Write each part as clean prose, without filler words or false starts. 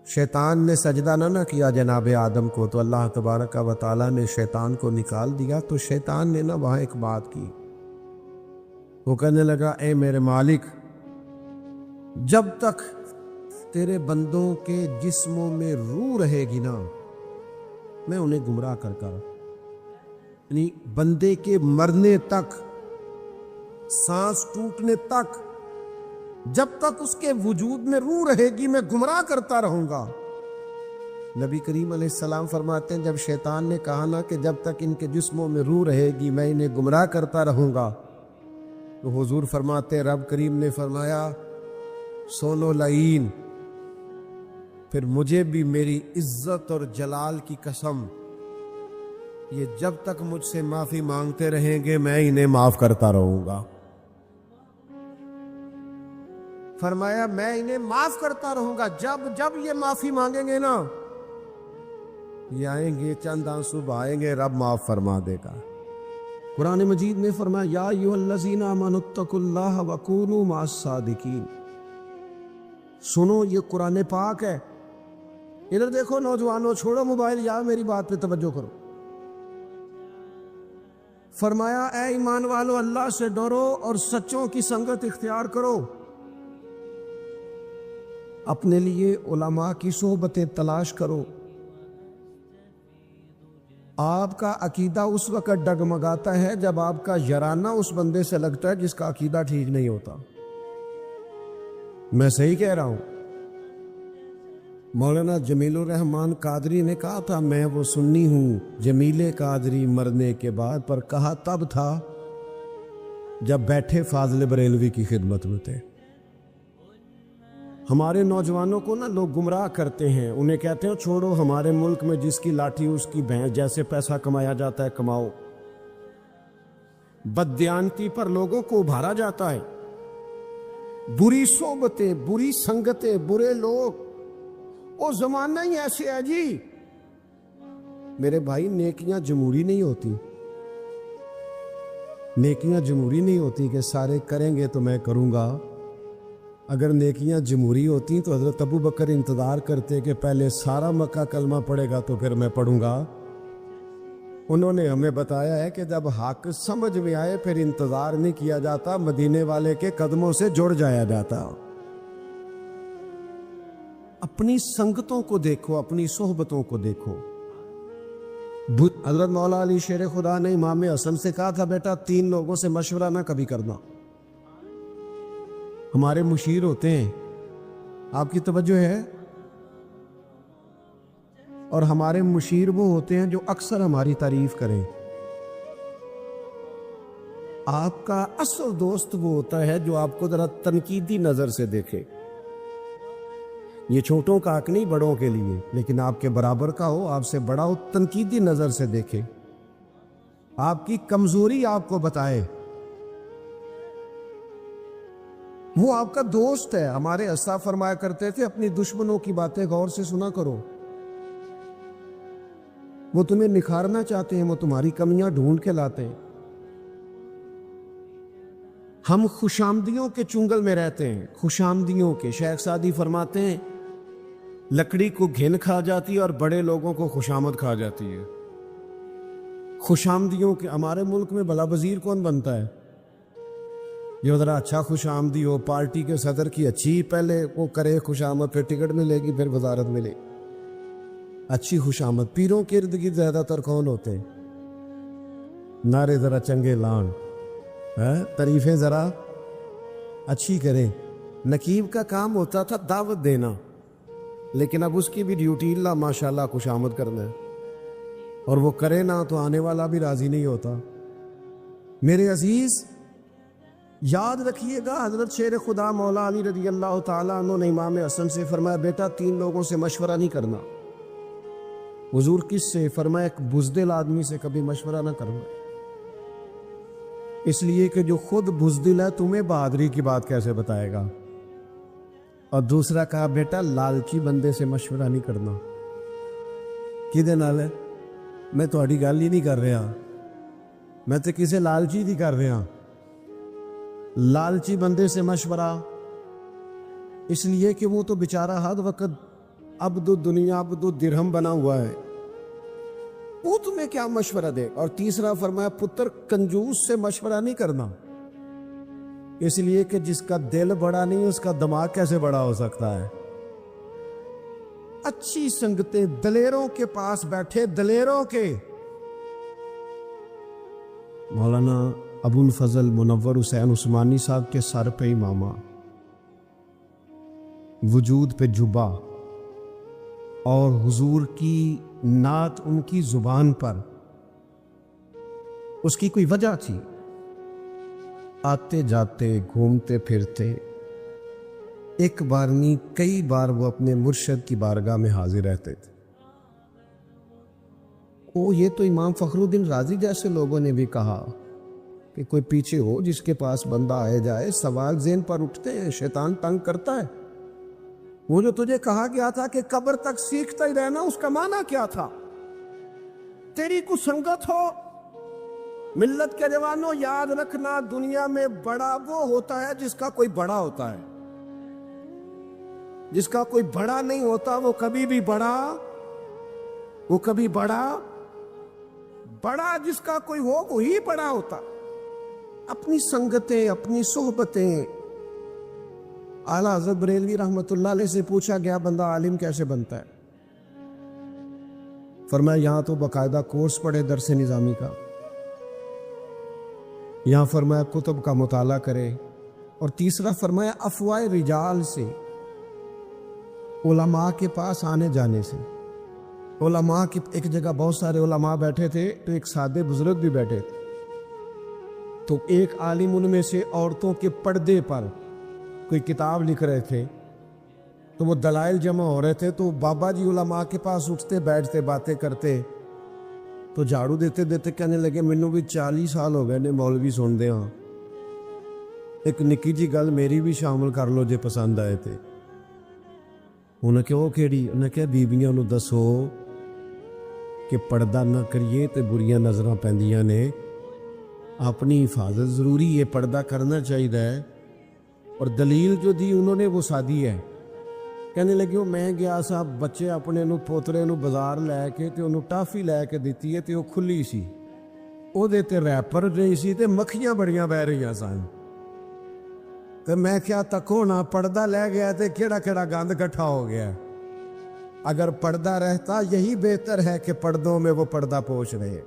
شیطان نے سجدہ نہ کیا جناب آدم کو، تو اللہ تبارک و تعالیٰ نے شیطان کو نکال دیا۔ تو شیطان نے وہاں ایک بات کی، وہ کہنے لگا اے میرے مالک، جب تک تیرے بندوں کے جسموں میں روح رہے گی نا، میں انہیں گمراہ کر یعنی بندے کے مرنے تک، سانس ٹوٹنے تک، جب تک اس کے وجود میں روح رہے گی میں گمراہ کرتا رہوں گا۔ نبی کریم علیہ السلام فرماتے ہیں جب شیطان نے کہا نا کہ جب تک ان کے جسموں میں روح رہے گی میں انہیں گمراہ کرتا رہوں گا، تو حضور فرماتے رب کریم نے فرمایا سونو لعین، پھر مجھے بھی میری عزت اور جلال کی قسم، یہ جب تک مجھ سے معافی مانگتے رہیں گے میں انہیں معاف کرتا رہوں گا۔ فرمایا میں انہیں معاف کرتا رہوں گا، جب یہ معافی مانگیں گے نا، یہ آئیں گے چند آنسو بہائیں گے، رب معاف فرما دے گا۔ قرآن مجید نے فرمایا یا ایھا الذین آمنوا اتقوا اللہ وکونوا مع الصادقین۔ سنو یہ قرآن پاک ہے، ادھر دیکھو نوجوانوں، چھوڑو موبائل، یا میری بات پہ توجہ کرو۔ فرمایا اے ایمان والو اللہ سے ڈرو اور سچوں کی سنگت اختیار کرو، اپنے لیے علماء کی صحبتیں تلاش کرو۔ آپ کا عقیدہ اس وقت ڈگمگاتا ہے جب آپ کا یارانہ اس بندے سے لگتا ہے جس کا عقیدہ ٹھیک نہیں ہوتا۔ میں صحیح کہہ رہا ہوں؟ مولانا جمیل الرحمن قادری نے کہا تھا میں وہ سنی ہوں جمیل قادری مرنے کے بعد، پر کہا تب تھا جب بیٹھے فاضل بریلوی کی خدمت میں تھے۔ ہمارے نوجوانوں کو نا لوگ گمراہ کرتے ہیں، انہیں کہتے ہیں چھوڑو ہمارے ملک میں جس کی لاٹھی اس کی بھینس، جیسے پیسہ کمایا جاتا ہے کماؤ۔ بددیانتی پر لوگوں کو ابھارا جاتا ہے، بری صحبتیں، بری سنگتیں، برے لوگ، وہ زمانہ ہی ایسے ہے جی۔ میرے بھائی نیکیاں جمہوری نہیں ہوتی، نیکیاں جمہوری نہیں ہوتی کہ سارے کریں گے تو میں کروں گا۔ اگر نیکیاں جمہوری ہوتی تو حضرت ابو بکر انتظار کرتے کہ پہلے سارا مکہ کلمہ پڑھے گا تو پھر میں پڑھوں گا۔ انہوں نے ہمیں بتایا ہے کہ جب حق سمجھ میں آئے پھر انتظار نہیں کیا جاتا، مدینے والے کے قدموں سے جڑ جایا جاتا۔ اپنی سنگتوں کو دیکھو، اپنی صحبتوں کو دیکھو۔ حضرت مولا علی شیر خدا نے امام حسن سے کہا تھا بیٹا 3 لوگوں سے مشورہ نہ کبھی کرنا۔ ہمارے مشیر ہوتے ہیں، آپ کی توجہ ہے، اور ہمارے مشیر وہ ہوتے ہیں جو اکثر ہماری تعریف کریں۔ آپ کا اصل دوست وہ ہوتا ہے جو آپ کو ذرا تنقیدی نظر سے دیکھے۔ یہ چھوٹوں کا حق نہیں بڑوں کے لیے، لیکن آپ کے برابر کا ہو، آپ سے بڑا ہو، تنقیدی نظر سے دیکھے، آپ کی کمزوری آپ کو بتائے، وہ آپ کا دوست ہے۔ ہمارے اسلاف فرمایا کرتے تھے اپنی دشمنوں کی باتیں غور سے سنا کرو، وہ تمہیں نکھارنا چاہتے ہیں، وہ تمہاری کمیاں ڈھونڈ کے لاتے ہیں۔ ہم خوشامدیوں کے چنگل میں رہتے ہیں، خوشامدیوں کے۔ شیخ سعدی فرماتے ہیں لکڑی کو گھن کھا جاتی ہے اور بڑے لوگوں کو خوشامد کھا جاتی ہے۔ خوشامدیوں کے ہمارے ملک میں بھلا وزیر کون بنتا ہے؟ جو ذرا اچھا خوش آمدی ہو، پارٹی کے صدر کی اچھی پہلے وہ کرے خوش آمد، پھر ٹکٹ ملے گی، پھر وزارت ملے، اچھی خوش آمد۔ پیروں کے ارد گرد زیادہ تر کون ہوتے ہیں؟ نعرے ذرا چنگے لان، تعریفیں ذرا اچھی کریں۔ نقیب کا کام ہوتا تھا دعوت دینا، لیکن اب اس کی بھی ڈیوٹی اللہ ماشاءاللہ خوش آمد کرنا ہے، اور وہ کرے نہ تو آنے والا بھی راضی نہیں ہوتا۔ میرے عزیز یاد رکھیے گا، حضرت شیر خدا مولا علی رضی اللہ تعالیٰ عنہ نے امام حسن سے فرمایا بیٹا 3 لوگوں سے مشورہ نہیں کرنا۔ حضور کس سے؟ فرمایا ایک بزدل آدمی سے کبھی مشورہ نہ کرنا، اس لیے کہ جو خود بزدل ہے تمہیں بہادری کی بات کیسے بتائے گا۔ اور دوسرا کہا بیٹا لالچی بندے سے مشورہ نہیں کرنا۔ کدے نال ہے؟ میں تھوڑی گل ہی نہیں کر رہا، میں تو کسے لالچی نہیں کر رہا۔ لالچی بندے سے مشورہ، اس لیے کہ وہ تو بیچارہ ہر وقت عبد الدنیا عبد الدرہم بنا ہوا ہے، وہ تمہیں کیا مشورہ دے؟ اور تیسرا فرمایا پتر کنجوس سے مشورہ نہیں کرنا، اس لیے کہ جس کا دل بڑا نہیں اس کا دماغ کیسے بڑا ہو سکتا ہے۔ اچھی سنگتیں دلیروں کے پاس بیٹھے، دلیروں کے۔ مولانا ابو الفضل منور حسین عثمانی صاحب کے سر پہ امامہ، وجود پہ جبہ، اور حضور کی نعت ان کی زبان پر، اس کی کوئی وجہ تھی۔ آتے جاتے گھومتے پھرتے ایک بار نہیں کئی بار وہ اپنے مرشد کی بارگاہ میں حاضر رہتے تھے۔ یہ تو امام فخر الدین رازی جیسے لوگوں نے بھی کہا کہ کوئی پیچھے ہو جس کے پاس بندہ آئے جائے، سوال ذہن پر اٹھتے ہیں، شیطان تنگ کرتا ہے۔ وہ جو تجھے کہا گیا تھا کہ قبر تک سیکھتا ہی رہنا، اس کا معنی کیا تھا؟ تیری کو سنگت ہو۔ ملت کے جوانوں یاد رکھنا، دنیا میں بڑا وہ ہوتا ہے جس کا کوئی بڑا ہوتا ہے، جس کا کوئی بڑا نہیں ہوتا وہ کبھی بھی بڑا، وہ کبھی بڑا جس کا کوئی ہو وہی بڑا ہوتا۔ اپنی سنگتیں، اپنی صحبتیں۔ اعلیٰ حضرت بریلوی رحمۃ اللہ علیہ سے پوچھا گیا بندہ عالم کیسے بنتا ہے؟ فرمایا یہاں تو باقاعدہ کورس پڑھے درس نظامی کا، یہاں فرمایا کتب کا مطالعہ کرے، اور تیسرا فرمایا افواہ رجال سے، علماء کے پاس آنے جانے سے۔ علماء کی ایک جگہ بہت سارے علماء بیٹھے تھے تو ایک سادے بزرگ بھی بیٹھے تھے، تو ایک عالم ان میں سے عورتوں کے پردے پر کوئی کتاب لکھ رہے تھے، تو وہ دلائل جمع ہو رہے تھے، تو بابا جی علماء کے پاس اٹھتے بیٹھتے باتیں کرتے، تو جھاڑو دیتے دیتے کہنے لگے مینوں بھی 40 سال ہو گئے نے مولوی سن دے، ہاں ایک نکی جی گل میری بھی شامل کر لو جے پسند آئے تھے۔ انہیں کہ وہ کیڑی؟ انہیں کہ بیبیاں نو دسو کہ پردہ نہ کریے تے بریاں نظراں پیندیاں نے، اپنی حفاظت ضروری ہے، پردہ کرنا چاہیے۔ اور دلیل جو دی انہوں نے وہ سادی ہے، کہنے لگے میں گیا صاحب بچے اپنے نو پوترے نو بازار لے کے تے انہوں ٹافی لے کے دیتی ہے تے وہ کھلی سی، وہ دیتے ریپر رہی سی تے مکھیاں بڑیاں بہ رہی سن، تے میں کیا تکو نہ پردہ لے گیا تے کیڑا کیڑا گند کٹھا ہو گیا۔ اگر پردہ رہتا یہی بہتر ہے کہ پردوں میں وہ پردہ پوش رہے۔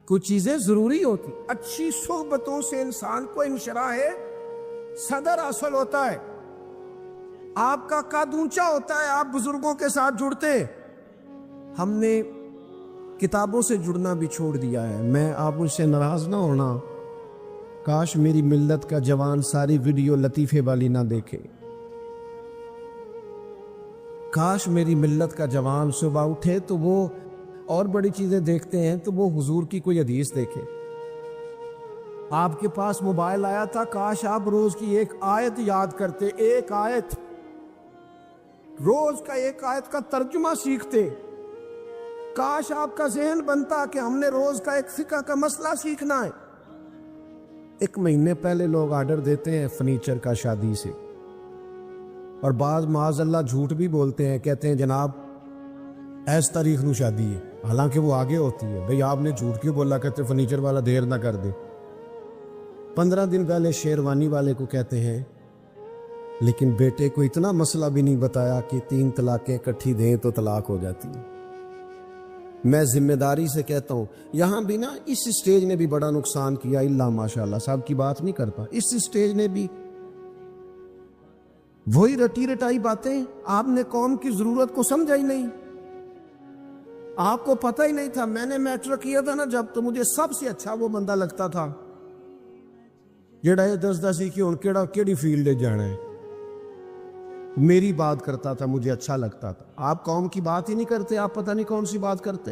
کچھ چیزیں ضروری ہوتی، اچھی صحبتوں سے انسان کو انشراح صدر حاصل ہوتا ہے، آپ کا قد اونچا ہوتا ہے، آپ بزرگوں کے ساتھ جڑتے۔ ہم نے کتابوں سے جڑنا بھی چھوڑ دیا ہے۔ میں آپ مجھ سے ناراض نہ ہونا، کاش میری ملت کا جوان ساری ویڈیو لطیفے والی نہ دیکھے، کاش میری ملت کا جوان صبح اٹھے تو وہ اور بڑی چیزیں دیکھتے ہیں تو وہ حضور کی کوئی حدیث دیکھے۔ آپ کے پاس موبائل آیا تھا، کاش آپ روز کی ایک آیت یاد کرتے، ایک آیت، روز کا ایک آیت کا ترجمہ سیکھتے۔ کاش آپ کا ذہن بنتا کہ ہم نے روز کا ایک فقہ کا مسئلہ سیکھنا ہے۔ ایک مہینے پہلے لوگ آرڈر دیتے ہیں فرنیچر کا شادی سے، اور بعض معاذ اللہ جھوٹ بھی بولتے ہیں، کہتے ہیں جناب ایس تاریخ نو شادی ہے، حالانکہ وہ آگے ہوتی ہے۔ بھئی آپ نے جھوٹ کیوں بولا؟ کہتے فرنیچر والا دیر نہ کر دے۔ 15 دن پہلے شیروانی والے کو کہتے ہیں، لیکن بیٹے کو اتنا مسئلہ بھی نہیں بتایا کہ 3 طلاقیں اکٹھی دیں تو طلاق ہو جاتی ہے۔ میں ذمہ داری سے کہتا ہوں، یہاں بھی نا اس اسٹیج نے بھی بڑا نقصان کیا، اللہ ماشاءاللہ صاحب کی بات نہیں کرتا، اس اسٹیج نے بھی وہی رٹی رٹائی باتیں۔ آپ نے قوم کی ضرورت کو سمجھا ہی نہیں، آپ کو پتہ ہی نہیں تھا۔ میں نے میٹرک کیا تھا نا جب، تو مجھے سب سے اچھا وہ بندہ لگتا تھا جڑا یہ دسدا سی کہ ہن کیڑی فیلڈ جانا ہے، میری بات کرتا تھا، مجھے اچھا لگتا تھا۔ آپ قوم کی بات ہی نہیں کرتے، آپ پتہ نہیں کون سی بات کرتے۔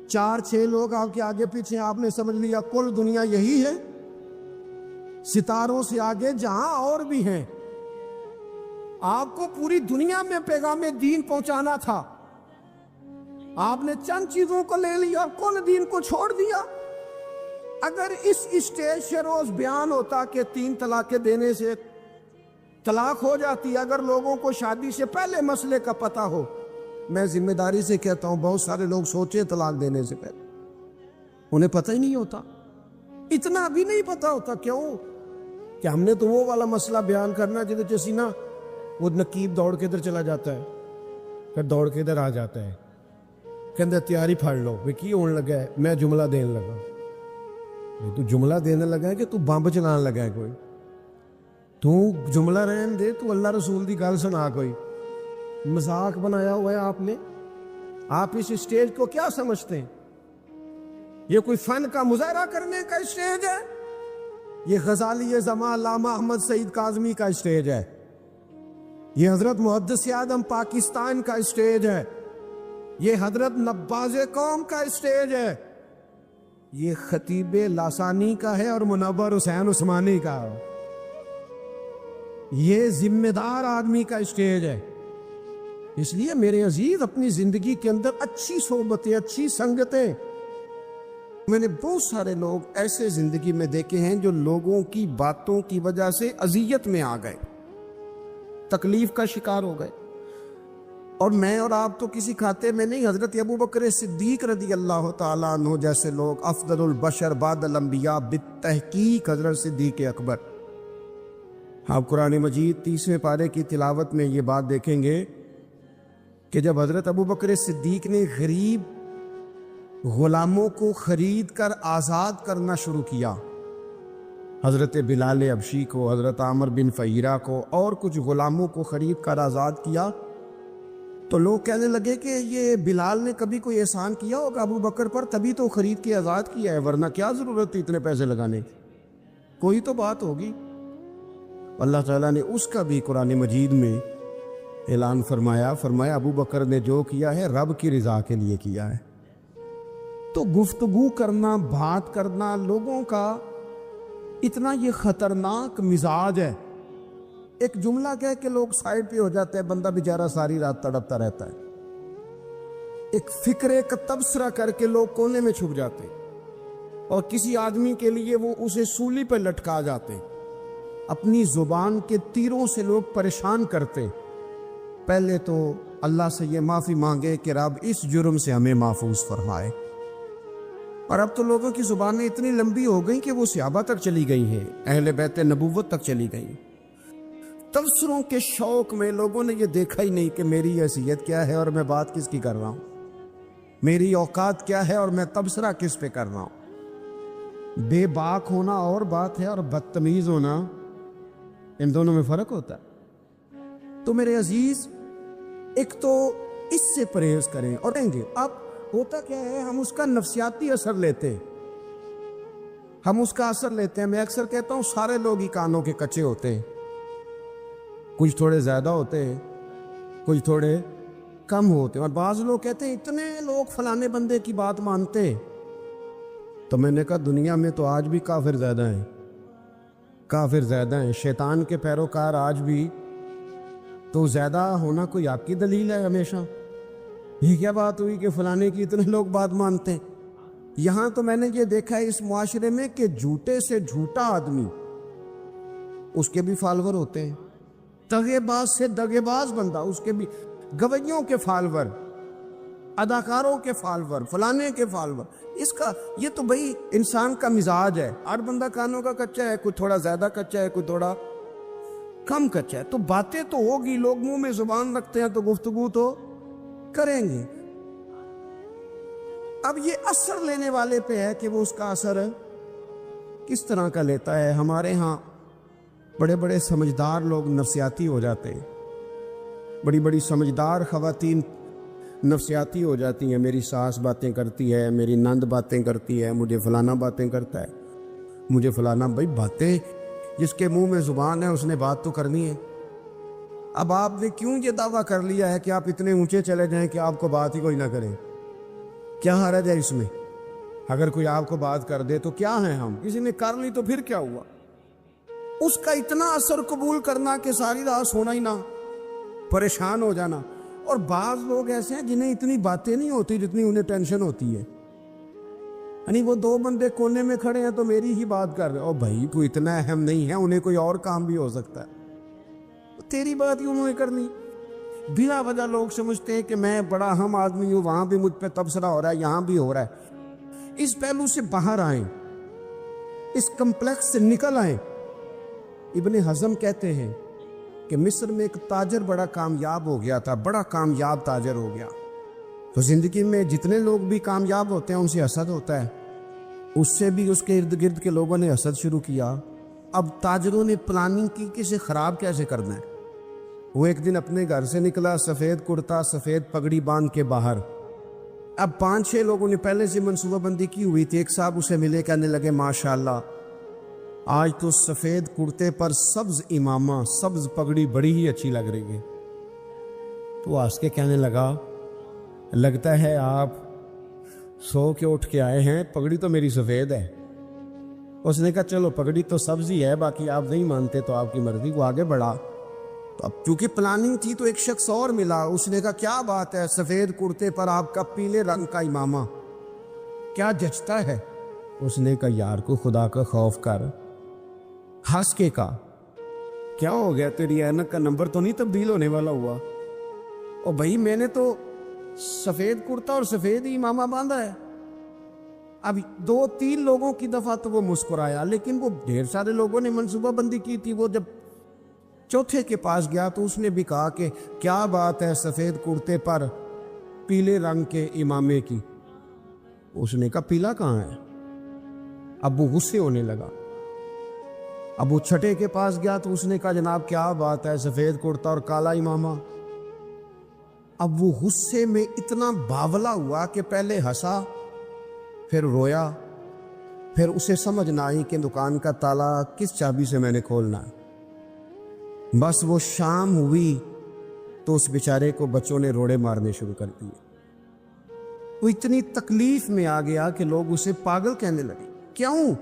4-6 لوگ آپ کے آگے پیچھے، آپ نے سمجھ لیا کل دنیا یہی ہے، ستاروں سے آگے جہاں اور بھی ہیں۔ آپ کو پوری دنیا میں پیغام دین پہنچانا تھا، آپ نے چند چیزوں کو لے لیا، کل دین کو چھوڑ دیا۔ اگر اس اسٹیج سے روز بیان ہوتا کہ 3 طلاقیں دینے سے طلاق ہو جاتی ہے اگر لوگوں کو شادی سے پہلے مسئلے کا پتہ ہو. میں ذمہ داری سے کہتا ہوں بہت سارے لوگ سوچیں طلاق دینے سے پہلے انہیں پتہ ہی نہیں ہوتا, اتنا بھی نہیں پتہ ہوتا. کیوں کہ ہم نے تو وہ والا مسئلہ بیان کرنا جدے چسی نا وہ نقیب دوڑ کے ادھر چلا جاتا ہے, پھر دوڑ کے ادھر آ جاتا ہے, کہندے تیاری پھاڑ لو بھی کی ہونے لگا ہے. میں جملہ دینے لگا, تو جملہ دینے لگا ہے کہ تو بمب چلانے لگا ہے, کوئی تو جملہ رہن دے, تو اللہ رسول دی گل سنا. کوئی مذاق بنایا ہوا ہے آپ نے. آپ اس اسٹیج کو کیا سمجھتے ہیں؟ یہ کوئی فن کا مظاہرہ کرنے کا اسٹیج ہے؟ یہ غزالی زمان علامہ احمد سعید کاظمی کا اسٹیج ہے, یہ حضرت محدث اعظم پاکستان کا اسٹیج ہے, یہ حضرت نباز قوم کا اسٹیج ہے, یہ خطیب لاسانی کا ہے اور منور حسین عثمانی کا. یہ ذمہ دار آدمی کا اسٹیج ہے. اس لیے میرے عزیز اپنی زندگی کے اندر اچھی صحبتیں, اچھی سنگتیں. میں نے بہت سارے لوگ ایسے زندگی میں دیکھے ہیں جو لوگوں کی باتوں کی وجہ سے اذیت میں آ گئے, تکلیف کا شکار ہو گئے. اور میں اور آپ تو کسی کھاتے میں نہیں. حضرت ابو بکر صدیق رضی اللہ تعالیٰ عنہ جیسے لوگ, افضل البشر بعد الانبیاء بالتحقیق حضرت صدیق اکبر. آپ قرآن مجید 30ویں پارے کی تلاوت میں یہ بات دیکھیں گے کہ جب حضرت ابو بکر صدیق نے غریب غلاموں کو خرید کر آزاد کرنا شروع کیا, حضرت بلال حبشی کو, حضرت عامر بن فہیرہ کو اور کچھ غلاموں کو خرید کر آزاد کیا, تو لوگ کہنے لگے کہ یہ بلال نے کبھی کوئی احسان کیا ہوگا ابو بکر پر, تبھی تو خرید کے آزاد کیا ہے, ورنہ کیا ضرورت تھی اتنے پیسے لگانے کی, کوئی تو بات ہوگی. اللہ تعالیٰ نے اس کا بھی قرآن مجید میں اعلان فرمایا ابو بکر نے جو کیا ہے رب کی رضا کے لیے کیا ہے. تو گفتگو کرنا, بات کرنا لوگوں کا اتنا یہ خطرناک مزاج ہے. ایک جملہ کہہ کے لوگ سائڈ پہ ہو جاتے ہیں, بندہ بیچارہ ساری رات تڑپتا رہتا ہے. ایک فکرے کا تبصرہ کر کے لوگ کونے میں چھپ جاتے ہیں, اور کسی آدمی کے لیے وہ اسے سولی پہ لٹکا جاتے. اپنی زبان کے تیروں سے لوگ پریشان کرتے. پہلے تو اللہ سے یہ معافی مانگے کہ رب اس جرم سے ہمیں محفوظ فرمائے. اور اب تو لوگوں کی زبانیں اتنی لمبی ہو گئیں کہ وہ صحابہ تک چلی گئی ہیں, اہل بیت نبوت تک چلی گئی. تبصروں کے شوق میں لوگوں نے یہ دیکھا ہی نہیں کہ میری حیثیت کیا ہے اور میں بات کس کی کر رہا ہوں, میری اوقات کیا ہے اور میں تبصرہ کس پہ کر رہا ہوں. بے باک ہونا اور بات ہے, اور بدتمیز ہونا, ان دونوں میں فرق ہوتا ہے. تو میرے عزیز ایک تو اس سے پرہیز کریں. اور کہیں گے اب ہوتا کیا ہے, ہم اس کا نفسیاتی اثر لیتے ہیں, ہم اس کا اثر لیتے ہیں. میں اکثر کہتا ہوں سارے لوگ ہی کانوں کے کچے ہوتے ہیں, کچھ تھوڑے زیادہ ہوتے ہیں, کچھ تھوڑے کم ہوتے ہیں. اور بعض لوگ کہتے ہیں اتنے لوگ فلانے بندے کی بات مانتے ہیں. تو میں نے کہا دنیا میں تو آج بھی کافر زیادہ ہیں, کافر زیادہ ہیں, شیطان کے پیروکار آج بھی. تو زیادہ ہونا کوئی آپ کی دلیل ہے ہمیشہ؟ یہ کیا بات ہوئی کہ فلانے کی اتنے لوگ بات مانتے ہیں؟ یہاں تو میں نے یہ دیکھا ہے اس معاشرے میں کہ جھوٹے سے جھوٹا آدمی, اس کے بھی فالور ہوتے ہیں. دغے باز سے دغے باز بندہ, اس کے بھی گویوں کے فالور, اداکاروں کے فالور, فلانے کے فالور. اس کا یہ تو بھئی انسان کا مزاج ہے. ہر بندہ کانوں کا کچا ہے, کوئی تھوڑا زیادہ کچا ہے, کوئی تھوڑا کم کچا ہے. تو باتیں تو ہوگی, لوگ منہ میں زبان رکھتے ہیں تو گفتگو تو کریں گے. اب یہ اثر لینے والے پہ ہے کہ وہ اس کا اثر کس طرح کا لیتا ہے. ہمارے ہاں بڑے بڑے سمجھدار لوگ نفسیاتی ہو جاتے ہیں, بڑی بڑی سمجھدار خواتین نفسیاتی ہو جاتی ہیں. میری ساس باتیں کرتی ہے, میری نند باتیں کرتی ہے, مجھے فلانا باتیں کرتا ہے, مجھے فلانا. بھائی باتیں, جس کے منہ میں زبان ہے اس نے بات تو کرنی ہے. اب آپ نے کیوں یہ دعویٰ کر لیا ہے کہ آپ اتنے اونچے چلے جائیں کہ آپ کو بات ہی کوئی نہ کریں؟ کیا حرج ہے اس میں؟ اگر کوئی آپ کو بات کر دے تو کیا ہے, ہم کسی نے کر لی تو پھر کیا ہوا؟ اس کا اتنا اثر قبول کرنا کہ ساری رات سونا ہی نہ, پریشان ہو جانا. اور بعض لوگ ایسے ہیں جنہیں اتنی باتیں نہیں ہوتی جتنی انہیں ٹینشن ہوتی ہے. یعنی وہ دو بندے کونے میں کھڑے ہیں تو میری ہی بات کر رہے ہیں. او بھائی کوئی اتنا اہم نہیں ہے, انہیں کوئی اور کام بھی ہو سکتا ہے. تیری بات ہی انہوں نے کرنی. بلا وجہ لوگ سمجھتے ہیں کہ میں بڑا اہم آدمی ہوں, وہاں بھی مجھ پہ تبصرہ ہو رہا ہے, یہاں بھی ہو رہا ہے. اس پہلو سے باہر آئیں, اس کمپلیکس سے نکل آئیں. ابن حزم کہتے ہیں کہ مصر میں ایک تاجر بڑا کامیاب ہو گیا تھا, بڑا کامیاب تاجر ہو گیا. تو زندگی میں جتنے لوگ بھی کامیاب ہوتے ہیں ان سے حسد ہوتا ہے. اس سے بھی اس کے ارد گرد کے لوگوں نے حسد شروع کیا. اب تاجروں نے پلاننگ کی کہ اسے خراب کیسے کرنا ہے. وہ ایک دن اپنے گھر سے نکلا, سفید کرتا سفید پگڑی باندھ کے باہر. اب 5-6 لوگوں نے پہلے سے منصوبہ بندی کی ہوئی تھی. ایک صاحب اسے ملے, کہنے لگے ماشاءاللہ آج تو سفید کرتے پر سبز امامہ سبز پگڑی بڑی ہی اچھی لگ رہی ہے. تو ہنس کے کہنے لگا لگتا ہے آپ سو کے اٹھ کے آئے ہیں, پگڑی تو میری سفید ہے. اس نے کہا چلو پگڑی تو سبز ہی ہے, باقی آپ نہیں مانتے تو آپ کی مرضی. وہ آگے بڑھا. تو اب چونکہ پلاننگ تھی تو ایک شخص اور ملا. اس نے کہا کیا بات ہے, سفید کرتے پر آپ کا پیلے رنگ کا امامہ کیا جچتا ہے. اس نے کہا یار کو خدا کا خوف کر. ہنس کے کہا کیا ہو گیا, تیری اینک کا نمبر تو نہیں تبدیل ہونے والا ہوا؟ اور بھائی میں نے تو سفید کرتا اور سفید ہی امامہ باندھا ہے. اب 2-3 لوگوں کی دفعہ تو وہ مسکرایا, لیکن وہ ڈھیر سارے لوگوں نے منصوبہ بندی کی تھی. وہ جب چوتھے کے پاس گیا تو اس نے بھی کہا کہ کیا بات ہے سفید کرتے پر پیلے رنگ کے امامے کی. اس نے کہا پیلا کہاں ہے. اب وہ غصے ہونے لگا. اب وہ چھٹے کے پاس گیا تو اس نے کہا جناب کیا بات ہے سفید کرتا اور کالا امامہ. اب وہ غصے میں اتنا باولا ہوا کہ پہلے ہنسا پھر رویا, پھر اسے سمجھ نہ آئی کہ دکان کا تالا کس چابی سے میں نے کھولنا ہے. بس وہ شام ہوئی تو اس بیچارے کو بچوں نے روڑے مارنے شروع کر دیے. وہ اتنی تکلیف میں آ گیا کہ لوگ اسے پاگل کہنے لگے. کیوں؟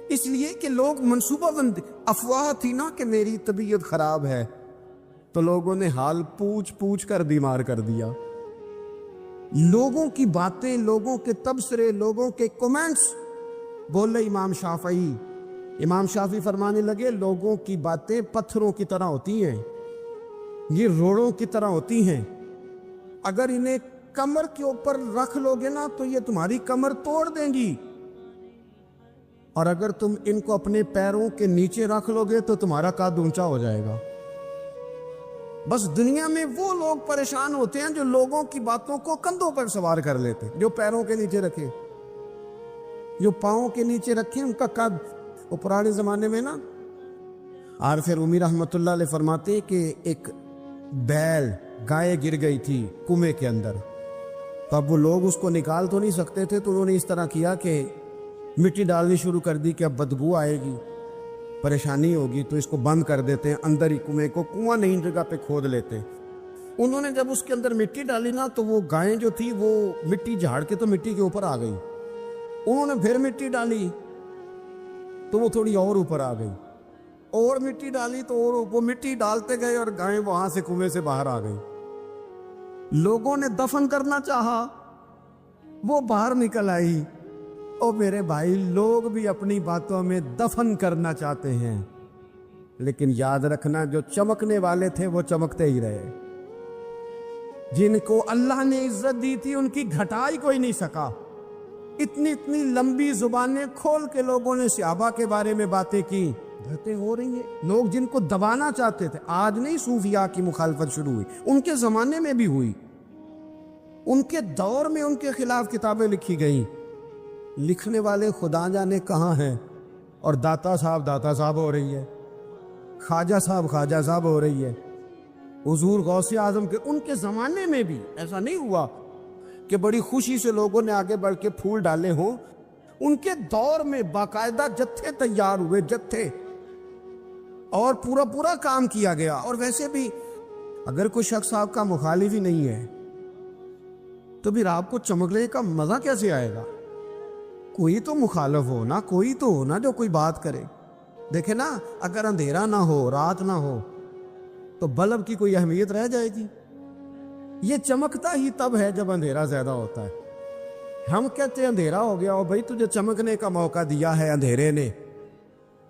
اس لیے کہ لوگ منصوبہ بندی, افواہ تھی نا کہ میری طبیعت خراب ہے, تو لوگوں نے حال پوچھ پوچھ کر بیمار کر دیا. لوگوں کی باتیں, لوگوں کے تبصرے, لوگوں کے کومنٹس. بولے امام شافعی. امام شافعی فرمانے لگے لوگوں کی باتیں پتھروں کی طرح ہوتی ہیں, یہ روڑوں کی طرح ہوتی ہیں. اگر انہیں کمر کے اوپر رکھ لو گے نا تو یہ تمہاری کمر توڑ دیں گی, اور اگر تم ان کو اپنے پیروں کے نیچے رکھ لو گے تو تمہارا قد اونچا ہو جائے گا. بس دنیا میں وہ لوگ پریشان ہوتے ہیں جو لوگوں کی باتوں کو کندھوں پر سوار کر لیتے, جو پیروں کے نیچے رکھے, جو پاؤں کے نیچے رکھے ان کا قد. وہ پرانے زمانے میں نا عارف رومی رحمۃ اللہ علیہ فرماتے ہیں کہ ایک بیل گائے گر گئی تھی کنویں کے اندر. تو اب وہ لوگ اس کو نکال تو نہیں سکتے تھے, تو انہوں نے اس طرح کیا کہ مٹی ڈالنی شروع کر دی کہ اب بدبو آئے گی, پریشانی ہوگی, تو اس کو بند کر دیتے ہیں اندر ہی کنویں کو, کنواں نئی جگہ پہ کھود لیتے. انہوں نے جب اس کے اندر مٹی ڈالی نا تو وہ گائیں جو تھی وہ مٹی جھاڑ کے تو مٹی کے اوپر آ گئی. انہوں نے پھر مٹی ڈالی تو وہ تھوڑی اور اوپر آ گئی, اور مٹی ڈالی تو اور وہ مٹی ڈالتے گئے اور گائیں وہاں سے کنویں سے باہر آ گئی. لوگوں نے دفن کرنا چاہا, وہ باہر نکل آئی. او میرے بھائی, لوگ بھی اپنی باتوں میں دفن کرنا چاہتے ہیں, لیکن یاد رکھنا جو چمکنے والے تھے وہ چمکتے ہی رہے. جن کو اللہ نے عزت دی تھی ان کی گھٹائی کوئی نہیں سکا. اتنی اتنی لمبی زبانیں کھول کے لوگوں نے صحابہ کے بارے میں باتیں کی. باتیں ہو رہی ہیں, لوگ جن کو دبانا چاہتے تھے. آج نہیں صوفیاء کی مخالفت شروع ہوئی, ان کے زمانے میں بھی ہوئی, ان کے دور میں ان کے خلاف کتابیں لکھی گئیں. لکھنے والے خدا جانے کہاں ہیں, اور داتا صاحب ہو رہی ہے, خواجہ صاحب ہو رہی ہے. حضور غوث اعظم کے ان کے زمانے میں بھی ایسا نہیں ہوا کہ بڑی خوشی سے لوگوں نے آگے بڑھ کے پھول ڈالے ہوں. ان کے دور میں باقاعدہ جتھے تیار ہوئے, جتھے, اور پورا کام کیا گیا. اور ویسے بھی اگر کوئی شخص آپ کا مخالف ہی نہیں ہے تو پھر آپ کو چمکنے کا مزہ کیسے آئے گا؟ کوئی تو مخالف ہو نا, کوئی تو ہو نا جو کوئی بات کرے. دیکھیں نا, اگر اندھیرا نہ ہو, رات نہ ہو, تو بلب کی کوئی اہمیت رہ جائے گی؟ یہ چمکتا ہی تب ہے جب اندھیرا زیادہ ہوتا ہے. ہم کہتے ہیں اندھیرا ہو گیا, اور بھائی تجھے چمکنے کا موقع دیا ہے اندھیرے نے,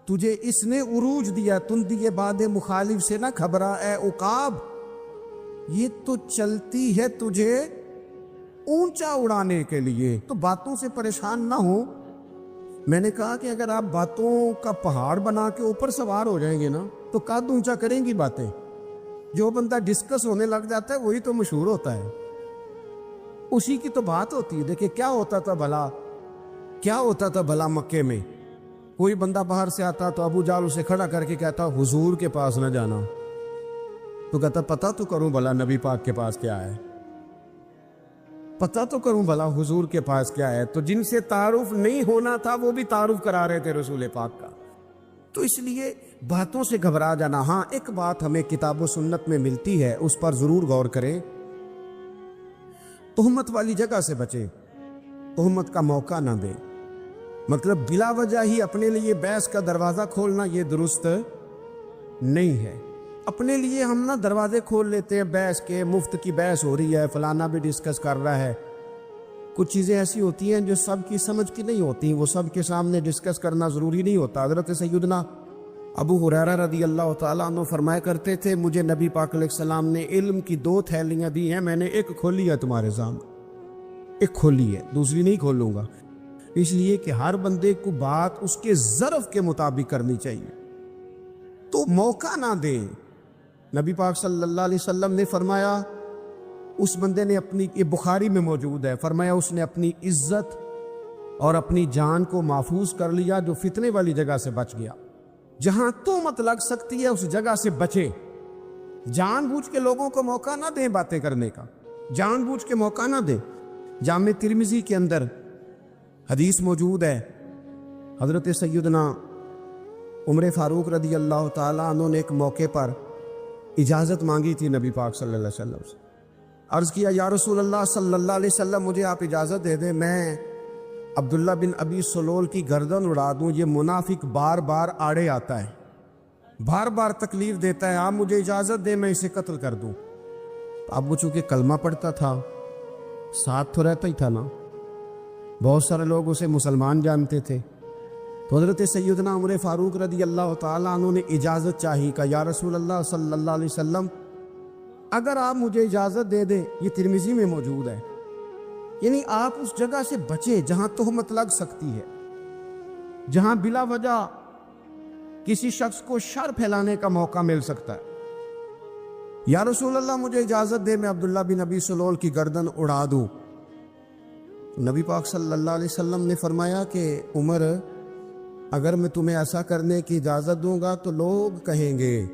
تجھے اس نے عروج دیا، تندی باد مخالف سے نہ گھبرا اے عقاب، یہ تو چلتی ہے تجھے اونچا اڑانے کے لیے، تو باتوں سے پریشان نہ ہو۔ میں نے کہا کہ اگر آپ باتوں کا پہاڑ بنا کے اوپر سوار ہو جائیں گے نا تو قد اونچا کریں گی باتیں۔ جو بندہ ڈسکس ہونے لگ جاتا ہے وہی تو مشہور ہوتا ہے، اسی کی تو بات ہوتی ہے۔ دیکھیں کیا ہوتا تھا بھلا مکے میں، کوئی بندہ باہر سے آتا تو ابو جال اسے کھڑا کر کے کہتا حضور کے پاس نہ جانا، تو کہتا پتہ تو کروں بھلا نبی پاک کے پاس کیا ہے، پتہ تو کروں بھلا حضور کے پاس کیا ہے۔ تو جن سے تعارف نہیں ہونا تھا وہ بھی تعارف کرا رہے تھے رسول پاک کا۔ تو اس لیے باتوں سے گھبرا جانا۔ ہاں ایک بات ہمیں کتاب و سنت میں ملتی ہے، اس پر ضرور غور کریں، تہمت والی جگہ سے بچیں، تہمت کا موقع نہ دیں۔ مطلب بلا وجہ ہی اپنے لیے بحث کا دروازہ کھولنا یہ درست نہیں ہے۔ اپنے لیے ہم نہ دروازے کھول لیتے ہیں بحث کے، مفت کی بحث ہو رہی ہے، فلانا بھی ڈسکس کر رہا ہے۔ کچھ چیزیں ایسی ہوتی ہیں جو سب کی سمجھ کی نہیں ہوتی، وہ سب کے سامنے ڈسکس کرنا ضروری نہیں ہوتا۔ حضرت سیدنا ابو ہریرہ رضی اللہ تعالیٰ عنہ فرمایا کرتے تھے مجھے نبی پاک علیہ السلام نے علم کی 2 تھیلیاں دی ہیں، میں نے ایک کھولی ہے تمہارے سامنے، ایک کھولی ہے، دوسری نہیں کھولوں گا۔ اس لیے کہ ہر بندے کو بات اس کے ظرف کے مطابق کرنی چاہیے، تو موقع نہ دیں۔ نبی پاک صلی اللہ علیہ وسلم نے فرمایا اس بندے نے اپنی، یہ بخاری میں موجود ہے، فرمایا اس نے اپنی عزت اور اپنی جان کو محفوظ کر لیا جو فتنے والی جگہ سے بچ گیا۔ جہاں تہمت لگ سکتی ہے اس جگہ سے بچے، جان بوجھ کے لوگوں کو موقع نہ دیں باتیں کرنے کا، جان بوجھ کے موقع نہ دیں۔ جامع ترمذی کے اندر حدیث موجود ہے، حضرت سیدنا عمر فاروق رضی اللہ تعالیٰ عنہ نے ایک موقع پر اجازت مانگی تھی نبی پاک صلی اللہ علیہ وسلم سے، عرض کیا یا رسول اللہ صلی اللہ علیہ وسلم مجھے آپ اجازت دے دیں میں عبداللہ بن ابی سلول کی گردن اڑا دوں، یہ منافق بار بار آڑے آتا ہے، بار بار تکلیف دیتا ہے، آپ مجھے اجازت دیں میں اسے قتل کر دوں۔ اب وہ چونکہ کلمہ پڑھتا تھا، ساتھ تو رہتا ہی تھا نا، بہت سارے لوگ اسے مسلمان جانتے تھے، تو حضرت سیدنا عمر فاروق رضی اللہ تعالیٰ عنہ نے اجازت چاہی، کہ یا رسول اللہ صلی اللہ علیہ وسلم اگر آپ مجھے اجازت دے دیں، یہ ترمذی میں موجود ہے، یعنی آپ اس جگہ سے بچیں جہاں تہمت لگ سکتی ہے، جہاں بلا وجہ کسی شخص کو شر پھیلانے کا موقع مل سکتا ہے۔ یا رسول اللہ مجھے اجازت دے میں عبداللہ بن ابی سلول کی گردن اڑا دوں۔ نبی پاک صلی اللہ علیہ وسلم نے فرمایا کہ عمر اگر میں تمہیں ایسا کرنے کی اجازت دوں گا تو لوگ کہیں گے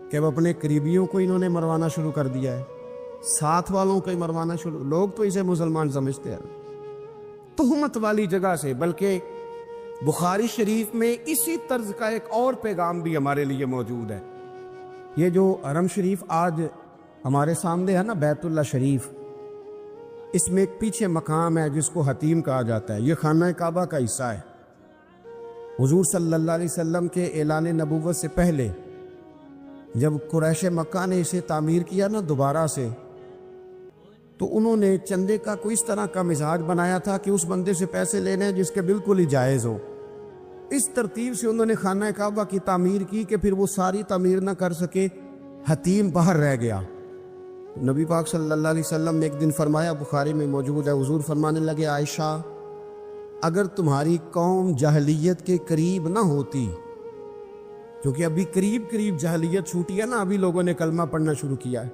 کہ اب اپنے قریبیوں کو انہوں نے مروانا شروع کر دیا ہے، ساتھ والوں کو ہی مروانا شروع، لوگ تو اسے مسلمان سمجھتے ہیں۔ تہمت والی جگہ سے، بلکہ بخاری شریف میں اسی طرز کا ایک اور پیغام بھی ہمارے لیے موجود ہے۔ یہ جو حرم شریف آج ہمارے سامنے ہے نا، بیت اللہ شریف، اس میں ایک پیچھے مقام ہے جس کو حتیم کہا جاتا ہے، یہ خانہ کعبہ کا حصہ ہے۔ حضور صلی اللہ علیہ وسلم کے اعلان نبوت سے پہلے جب قریش مکہ نے اسے تعمیر کیا نا دوبارہ سے، تو انہوں نے چندے کا کوئی اس طرح کا مزاج بنایا تھا کہ اس بندے سے پیسے لینے جس کے بالکل ہی جائز ہو۔ اس ترتیب سے انہوں نے خانہ کعبہ کی تعمیر کی کہ پھر وہ ساری تعمیر نہ کر سکے، حتیم باہر رہ گیا۔ نبی پاک صلی اللہ علیہ وسلم نے ایک دن فرمایا، بخاری میں موجود ہے، حضور فرمانے لگے عائشہ اگر تمہاری قوم جاہلیت کے قریب نہ ہوتی، کیونکہ ابھی قریب جاہلیت چھوٹی ہے نا، ابھی لوگوں نے کلمہ پڑھنا شروع کیا ہے،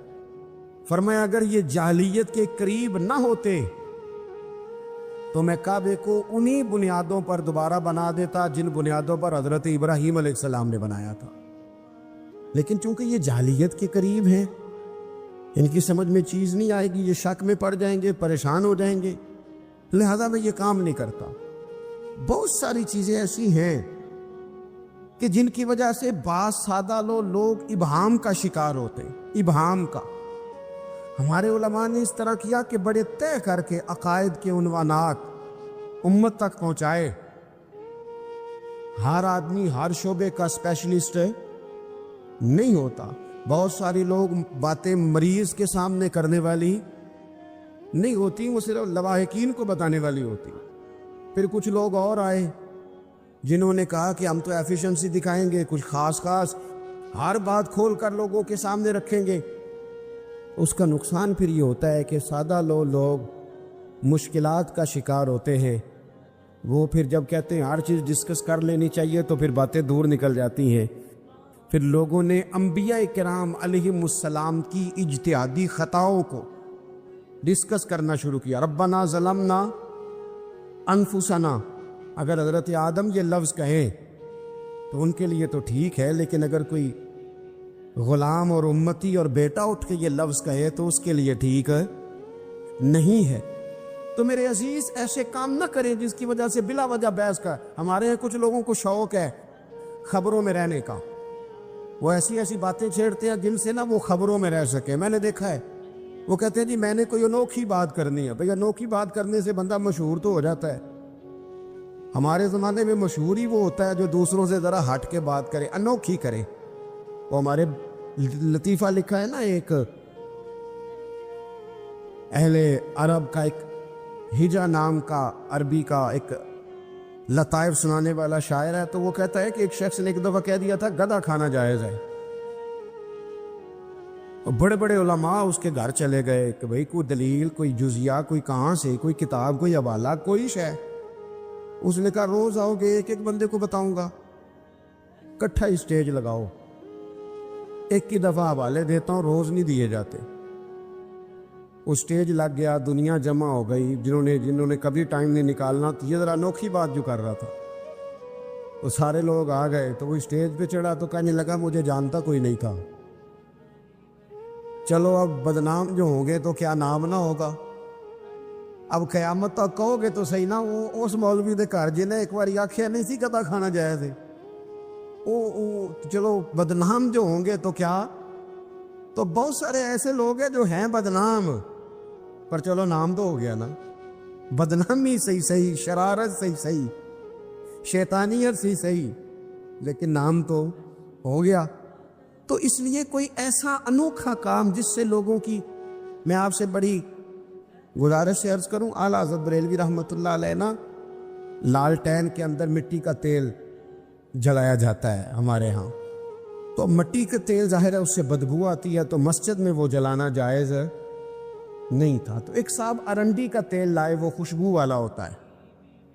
فرمایا اگر یہ جاہلیت کے قریب نہ ہوتے تو میں کعبے کو انہی بنیادوں پر دوبارہ بنا دیتا جن بنیادوں پر حضرت ابراہیم علیہ السلام نے بنایا تھا۔ لیکن چونکہ یہ جاہلیت کے قریب ہیں، ان کی سمجھ میں چیز نہیں آئے گی، یہ شک میں پڑ جائیں گے، پریشان ہو جائیں گے، لہذا میں یہ کام نہیں کرتا۔ بہت ساری چیزیں ایسی ہیں کہ جن کی وجہ سے بعض سادہ لوگ ابہام کا شکار ہوتے ہیں، ابہام کا۔ ہمارے علماء نے اس طرح کیا کہ بڑے طے کر کے عقائد کے عنوانات امت تک پہنچائے۔ ہر آدمی ہر شعبے کا اسپیشلسٹ نہیں ہوتا، بہت سارے لوگ باتیں مریض کے سامنے کرنے والی نہیں ہوتی، وہ صرف لواحقین کو بتانے والی ہوتی۔ پھر کچھ لوگ اور آئے جنہوں نے کہا کہ ہم تو ایفیشنسی دکھائیں گے، کچھ خاص ہر بات کھول کر لوگوں کے سامنے رکھیں گے، اس کا نقصان پھر یہ ہوتا ہے کہ سادہ لوگ مشکلات کا شکار ہوتے ہیں۔ وہ پھر جب کہتے ہیں ہر چیز ڈسکس کر لینی چاہیے تو پھر باتیں دور نکل جاتی ہیں۔ پھر لوگوں نے انبیاء کرام علیہم السلام کی اجتہادی خطاؤں کو ڈسکس کرنا شروع کیا۔ ربنا ظلمنا انفسنا، اگر حضرت آدم یہ لفظ کہیں تو ان کے لیے تو ٹھیک ہے، لیکن اگر کوئی غلام اور امتی اور بیٹا اٹھ کے یہ لفظ کہے تو اس کے لیے ٹھیک نہیں ہے۔ تو میرے عزیز ایسے کام نہ کریں جس کی وجہ سے بلا وجہ بحث کا۔ ہمارے یہاں کچھ لوگوں کو شوق ہے خبروں میں رہنے کا، وہ ایسی باتیں چھیڑتے ہیں جن سے نہ وہ خبروں میں رہ سکے۔ میں نے دیکھا ہے وہ کہتے ہیں جی میں نے کوئی انوکھی بات کرنی ہے۔ بھئی انوکھی بات کرنے سے بندہ مشہور تو ہو جاتا ہے۔ ہمارے زمانے میں مشہور ہی وہ ہوتا ہے جو دوسروں سے ذرا ہٹ کے بات کرے، انوکھی کرے۔ وہ ہمارے لطیفہ لکھا ہے نا، ایک اہل عرب کا، ایک ہجا نام کا عربی کا ایک لطائف سنانے والا شاعر ہے، تو وہ کہتا ہے کہ ایک شخص نے ایک دفعہ کہہ دیا تھا گدھا کھانا جائز ہے۔ بڑے بڑے علماء اس کے گھر چلے گئے کہ بھئی کوئی دلیل، کوئی جزیہ، کوئی کہاں سے، کوئی کتاب، کوئی حوالہ، کوئی شے۔ اس نے کہا روز آؤ گے ایک بندے کو بتاؤں گا، کٹھا ہی سٹیج لگاؤ، ایک کی دفعہ حوالے دیتا ہوں، روز نہیں دیے جاتے۔ وہ سٹیج لگ گیا، دنیا جمع ہو گئی، جنہوں نے کبھی ٹائم نہیں نکالنا، یہ ذرا انوکھی بات جو کر رہا تھا، وہ سارے لوگ آ گئے۔ تو وہ سٹیج پہ چڑھا تو کہنے لگا مجھے جانتا کوئی نہیں تھا، چلو اب بدنام جو ہوں گے تو کیا نام نہ ہوگا، اب قیامت تک کہو گے تو صحیح نا، وہ اس مولوی دے گھر جنہیں ایک بار آکھیا نہیں سی گدھا کھانا جائز ہے، چلو بدنام جو ہوں گے تو کیا۔ تو بہت سارے ایسے لوگ ہیں جو ہیں بدنام، پر چلو نام تو ہو گیا نا، بدنامی صحیح، شرارت صحیح، شیطانیت صحیح، لیکن نام تو ہو گیا۔ تو اس لیے کوئی ایسا انوکھا کام جس سے لوگوں کی، میں آپ سے بڑی گزارش سے عرض کروں، اعلیٰ حضرت بریلوی رحمۃ اللہ علیہ نا، لالٹین کے اندر مٹی کا تیل جلایا جاتا ہے ہمارے ہاں، تو مٹی کا تیل ظاہر ہے اس سے بدبو آتی ہے، تو مسجد میں وہ جلانا جائز نہیں تھا۔ تو ایک صاحب ارنڈی کا تیل لائے، وہ خوشبو والا ہوتا ہے،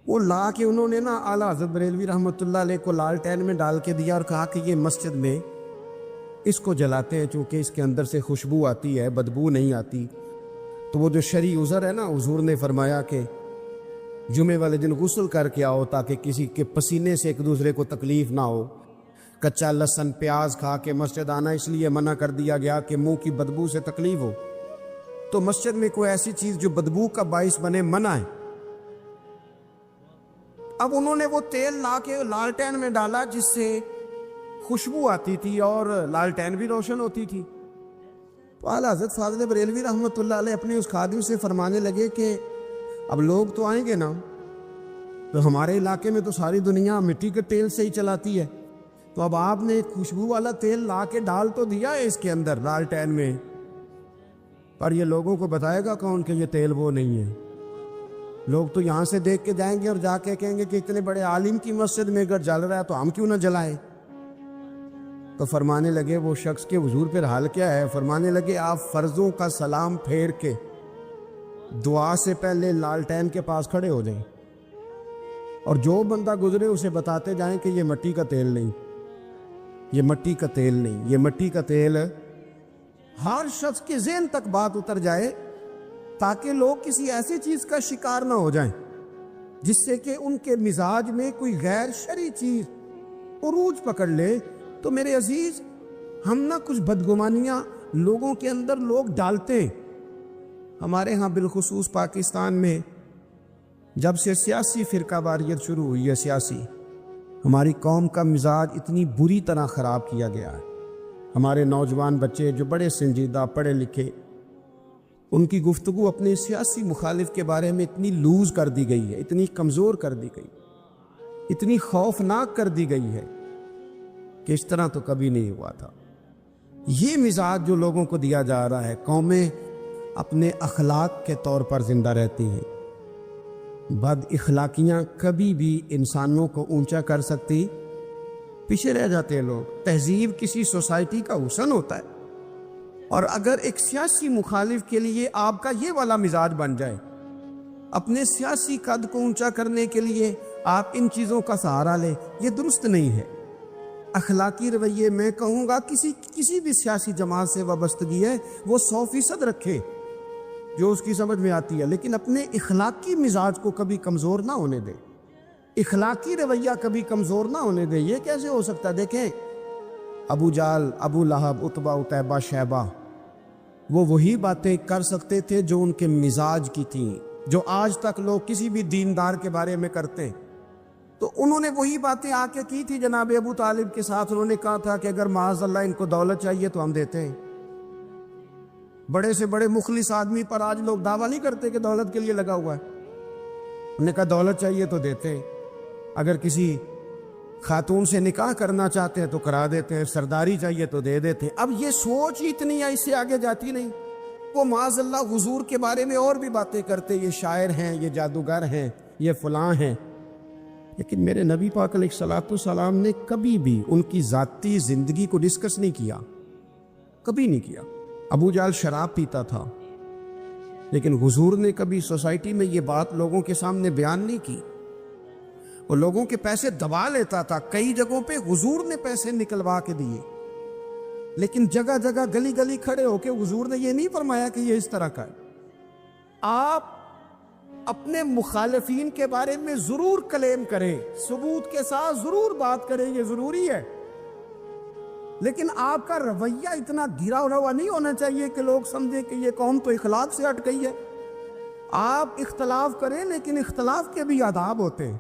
وہ لا کے انہوں نے نا اعلیٰ حضرت بریلوی رحمۃ اللہ علیہ کو لالٹین میں ڈال کے دیا اور کہا کہ یہ مسجد میں اس کو جلاتے ہیں چونکہ اس کے اندر سے خوشبو آتی ہے، بدبو نہیں آتی۔ تو وہ جو شرعی عذر ہے نا، حضور نے فرمایا کہ جمعے والے دن غسل کر کے آؤ تاکہ کسی کے پسینے سے ایک دوسرے کو تکلیف نہ ہو۔ کچا لہسن پیاز کھا کے مسجد آنا اس لیے منع کر دیا گیا کہ منہ کی بدبو سے تکلیف ہو، تو مسجد میں کوئی ایسی چیز جو بدبو کا باعث بنے منع ہے۔ اب انہوں نے وہ تیل لا کے لالٹین میں ڈالا جس سے خوشبو آتی تھی اور لالٹین بھی روشن ہوتی تھی۔ تو اعلیٰ حضرت فاضل بریلوی رحمۃ اللہ علیہ اپنے اس خادم سے فرمانے لگے کہ اب لوگ تو آئیں گے نا، تو ہمارے علاقے میں تو ساری دنیا مٹی کے تیل سے ہی چلاتی ہے، تو اب آپ نے خوشبو والا تیل لا کے ڈال تو دیا ہے اس کے اندر لالٹین میں، پر یہ لوگوں کو بتائے گا کون کہ یہ تیل وہ نہیں ہے؟ لوگ تو یہاں سے دیکھ کے جائیں گے اور جا کے کہیں گے کہ اتنے بڑے عالم کی مسجد میں اگر جل رہا ہے تو ہم کیوں نہ جلائیں۔ تو فرمانے لگے وہ شخص کے حضور پھر حال کیا ہے؟ فرمانے لگے آپ فرضوں کا سلام پھیر کے دعا سے پہلے لالٹین کے پاس کھڑے ہو جائیں، اور جو بندہ گزرے اسے بتاتے جائیں کہ یہ مٹی کا تیل نہیں، یہ مٹی کا تیل نہیں، یہ مٹی کا تیل۔ ہر شخص کے ذہن تک بات اتر جائے تاکہ لوگ کسی ایسی چیز کا شکار نہ ہو جائیں جس سے کہ ان کے مزاج میں کوئی غیر شرعی چیز عروج پکڑ لے۔ تو میرے عزیز ہم نہ کچھ بدگمانیاں لوگوں کے اندر لوگ ڈالتے ہیں۔ ہمارے ہاں بالخصوص پاکستان میں جب سے سیاسی فرقہ واریت شروع ہوئی ہے، سیاسی، ہماری قوم کا مزاج اتنی بری طرح خراب کیا گیا ہے۔ ہمارے نوجوان بچے جو بڑے سنجیدہ پڑھے لکھے، ان کی گفتگو اپنے سیاسی مخالف کے بارے میں اتنی لوز کر دی گئی ہے، اتنی کمزور کر دی گئی، اتنی خوفناک کر دی گئی ہے کہ اس طرح تو کبھی نہیں ہوا تھا۔ یہ مزاج جو لوگوں کو دیا جا رہا ہے، قومیں اپنے اخلاق کے طور پر زندہ رہتی ہیں، بد اخلاقیاں کبھی بھی انسانوں کو اونچا کر سکتی، پیچھے رہ جاتے ہیں لوگ۔ تہذیب کسی سوسائٹی کا حسن ہوتا ہے، اور اگر ایک سیاسی مخالف کے لیے آپ کا یہ والا مزاج بن جائے، اپنے سیاسی قد کو اونچا کرنے کے لیے آپ ان چیزوں کا سہارا لیں، یہ درست نہیں ہے۔ اخلاقی رویے میں کہوں گا کسی بھی سیاسی جماعت سے وابستگی ہے وہ 100% رکھے جو اس کی سمجھ میں آتی ہے، لیکن اپنے اخلاقی مزاج کو کبھی کمزور نہ ہونے دے، اخلاقی رویہ کبھی کمزور نہ ہونے دے۔ یہ کیسے ہو سکتا ہے؟ دیکھیں، ابو جہل، ابو لہب، عتبہ، عتیبہ، شیبہ، وہ وہی باتیں کر سکتے تھے جو ان کے مزاج کی تھیں، جو آج تک لوگ کسی بھی دیندار کے بارے میں کرتے ہیں۔ تو انہوں نے وہی باتیں آ کے کی تھی جناب ابو طالب کے ساتھ۔ انہوں نے کہا تھا کہ اگر معاذ اللہ ان کو دولت چاہیے تو ہم دیتے ہیں۔ بڑے سے بڑے مخلص آدمی پر آج لوگ دعویٰ نہیں کرتے کہ دولت کے لیے لگا ہوا ہے۔ انہوں نے کہا دولت چاہیے تو دیتے ہیں، اگر کسی خاتون سے نکاح کرنا چاہتے ہیں تو کرا دیتے ہیں، سرداری چاہیے تو دے دیتے ہیں۔ اب یہ سوچ ہی اتنی ہے، اس سے آگے جاتی نہیں۔ وہ معاذ اللہ حضور کے بارے میں اور بھی باتیں کرتے، یہ شاعر ہیں، یہ جادوگر ہیں، یہ فلاں ہیں، لیکن میرے نبی پاک علیہ الصلوۃ والسلام نے کبھی بھی ان کی ذاتی زندگی کو ڈسکس نہیں کیا، کبھی نہیں کیا۔ ابو جہل شراب پیتا تھا، لیکن حضور نے کبھی سوسائٹی میں یہ بات لوگوں کے سامنے بیان نہیں کی۔ وہ لوگوں کے پیسے دبا لیتا تھا، کئی جگہوں پہ حضور نے پیسے نکلوا کے دیے، لیکن جگہ جگہ گلی گلی کھڑے ہو کے حضور نے یہ نہیں فرمایا کہ یہ اس طرح کا ہے۔ آپ اپنے مخالفین کے بارے میں ضرور کلیم کریں، ثبوت کے ساتھ ضرور بات کریں، یہ ضروری ہے، لیکن آپ کا رویہ اتنا گرا ہوا نہیں ہونا چاہیے کہ لوگ سمجھیں کہ یہ قوم تو اخلاق سے ہٹ گئی ہے۔ آپ اختلاف کریں، لیکن اختلاف کے بھی آداب ہوتے ہیں،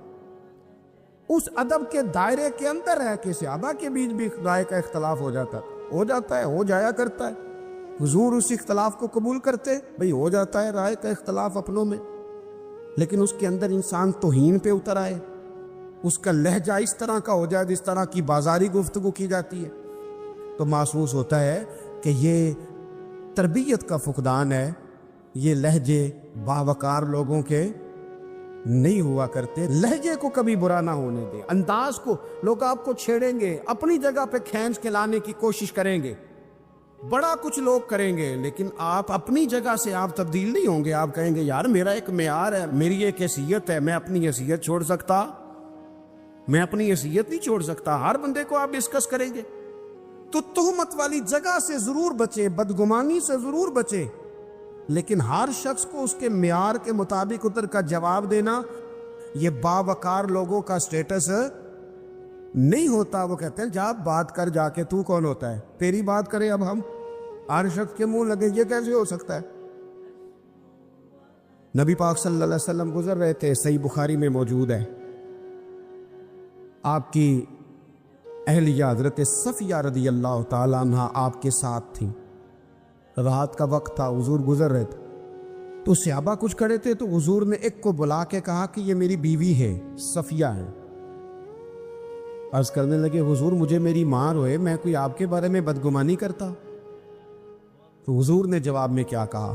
اس ادب کے دائرے کے اندر ہے کہ صحابہ کے بیچ بھی رائے کا اختلاف ہو جاتا ہے، ہو جایا کرتا ہے۔ حضور اس اختلاف کو قبول کرتے، بھئی ہو جاتا ہے رائے کا اختلاف اپنوں میں، لیکن اس کے اندر انسان توہین پہ اتر آئے، اس کا لہجہ اس طرح کا ہو جائے جس طرح کی بازاری گفتگو کی جاتی ہے، تو محسوس ہوتا ہے کہ یہ تربیت کا فقدان ہے۔ یہ لہجے باوقار لوگوں کے نہیں ہوا کرتے۔ لہجے کو کبھی برا نہ ہونے دیں، انداز کو۔ لوگ آپ کو چھیڑیں گے، اپنی جگہ پہ کھینچ کے لانے کی کوشش کریں گے، بڑا کچھ لوگ کریں گے، لیکن آپ اپنی جگہ سے آپ تبدیل نہیں ہوں گے۔ آپ کہیں گے یار میرا ایک معیار ہے، میری ایک حیثیت ہے، میں اپنی حیثیت چھوڑ سکتا؟ میں اپنی حیثیت نہیں چھوڑ سکتا۔ ہر بندے کو آپ ڈسکس کریں گے، تو تہمت والی جگہ سے ضرور بچیں، بدگمانی سے ضرور بچیں، لیکن ہر شخص کو اس کے معیار کے مطابق اتر کا جواب دینا یہ باوقار لوگوں کا سٹیٹس نہیں ہوتا۔ وہ کہتے ہیں جا بات کر، جا کے تو کون ہوتا ہے تیری بات کرے، اب ہم ہر شخص کے منہ لگے، یہ کیسے ہو سکتا ہے؟ نبی پاک صلی اللہ علیہ وسلم گزر رہے تھے، صحیح بخاری میں موجود ہے، آپ کی اہلیہ حضرت صفیہ رضی اللہ تعالیٰ عنہ آپ کے ساتھ تھیں۔ رات کا وقت تھا، حضور گزر رہے تھے، تو صحابہ کچھ کھڑے تھے، تو حضور نے ایک کو بلا کے کہا کہ یہ میری بیوی ہے، صفیہ ہے۔ عرض کرنے لگے حضور مجھے میری ماں روئے، میں کوئی آپ کے بارے میں بدگمانی کرتا؟ تو حضور نے جواب میں کیا کہا؟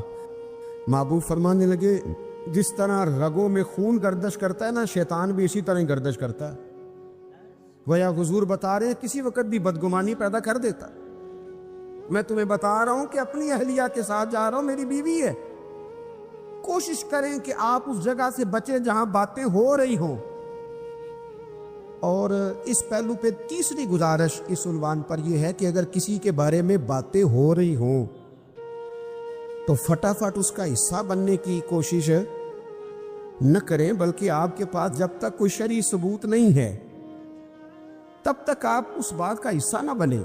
محبوب فرمانے لگے جس طرح رگوں میں خون گردش کرتا ہے نا، شیطان بھی اسی طرح گردش کرتا ہے۔ گویا حضور بتا رہے ہیں کسی وقت بھی بدگمانی پیدا کر دیتا۔ میں تمہیں بتا رہا ہوں کہ اپنی اہلیہ کے ساتھ جا رہا ہوں، میری بیوی ہے۔ کوشش کریں کہ آپ اس جگہ سے بچیں جہاں باتیں ہو رہی ہوں۔ اور اس پہلو پہ تیسری گزارش اس عنوان پر یہ ہے کہ اگر کسی کے بارے میں باتیں ہو رہی ہوں تو فٹافٹ اس کا حصہ بننے کی کوشش نہ کریں، بلکہ آپ کے پاس جب تک کوئی شرعی ثبوت نہیں ہے تب تک آپ اس بات کا حصہ نہ بنیں۔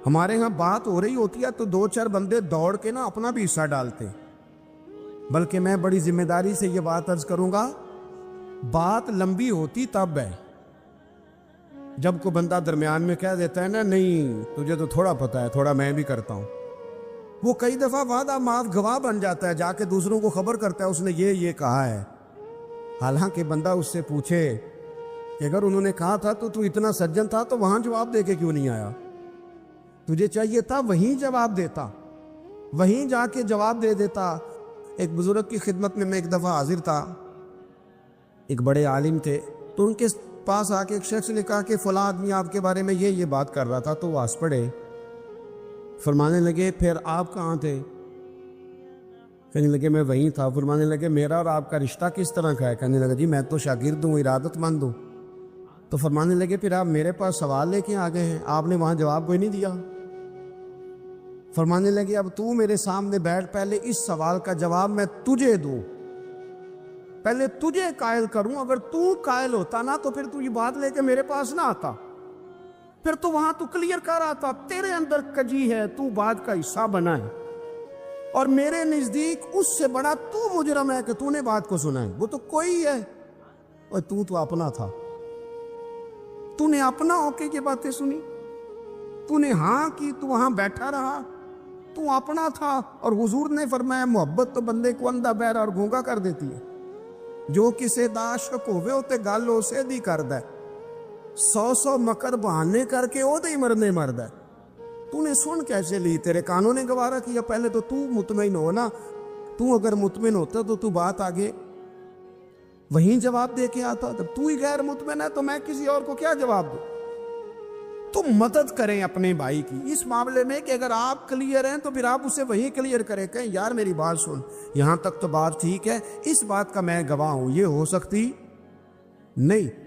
ہمارے ہاں بات ہو رہی ہوتی ہے تو دو چار بندے دوڑ کے نا اپنا بھی حصہ ڈالتے، بلکہ میں بڑی ذمہ داری سے یہ بات عرض کروں گا، بات لمبی ہوتی تب ہے جب کوئی بندہ درمیان میں کہہ دیتا ہے نا نہیں تجھے تو تھوڑا پتہ ہے، تھوڑا میں بھی کرتا ہوں۔ وہ کئی دفعہ وعدہ معاف گواہ بن جاتا ہے، جا کے دوسروں کو خبر کرتا ہے اس نے یہ کہا ہے، حالانکہ بندہ اس سے پوچھے کہ اگر انہوں نے کہا تھا تو اتنا سجن تھا تو وہاں جواب دے کے کیوں نہیں آیا؟ تجھے چاہیے تھا وہیں جواب دیتا، وہیں جا کے جواب دے دیتا۔ ایک بزرگ کی خدمت میں ایک دفعہ حاضر تھا، ایک بڑے عالم تھے، تو ان کے پاس آ کے ایک شخص نے کہا کہ فلاں آدمی آپ کے بارے میں یہ بات کر رہا تھا، تو وہ ہنس پڑے، فرمانے لگے پھر آپ کہاں تھے؟ کہنے لگے میں وہیں تھا۔ فرمانے لگے میرا اور آپ کا رشتہ کس طرح کا ہے؟ کہنے لگا جی میں تو شاگرد ہوں، ارادت مند ہوں۔ تو فرمانے لگے پھر آپ میرے پاس سوال لے کے آ گئے ہیں، آپ نے وہاں جواب کوئی نہیں دیا۔ فرمانے لگے اب تو میرے سامنے بیٹھ، پہلے اس سوال کا جواب میں تجھے دوں، پہلے تجھے قائل کروں۔ اگر تو قائل ہوتا نا تو پھر تو یہ بات لے کے میرے پاس نہ آتا، پھر تو وہاں تو کلیئر کر آتا تیرے اندر کجی ہے، تو بات کا حصہ بنا ہے، اور میرے نزدیک اس سے بڑا تو مجرم ہے کہ تو نے بات کو سنا ہے، وہ تو کوئی ہے، اور تو اپنا تھا، تو نے اپنا ہو کے یہ باتیں سنی، تو نے ہاں کی، تو وہاں بیٹھا رہا، تو اپنا تھا۔ اور حضور نے فرمایا محبت تو بندے کو اندھا بہرا اور گونگا کر دیتی ہے، جو کسے دا عاشق ہوئے ہوتے گل اسے دی کرد ہے، 100 مکر بہانے کر کے وہ دی مرنے مرد ہے۔ تو نے سن کیسے لی؟ تیرے کانوں نے گوارا کیا؟ پہلے تو مطمئن ہو نا، تو اگر مطمئن ہوتا تو بات آگے وہیں جواب دے کے آتا۔ جب تو ہی غیر مطمئن ہے تو میں کسی اور کو کیا جواب دوں؟ تو مدد کریں اپنے بھائی کی اس معاملے میں کہ اگر آپ کلیئر ہیں تو پھر آپ اسے وہیں کلیئر کریں، کہیں یار میری بات سن، یہاں تک تو بات ٹھیک ہے، اس بات کا میں گواہ ہوں، یہ ہو سکتی نہیں۔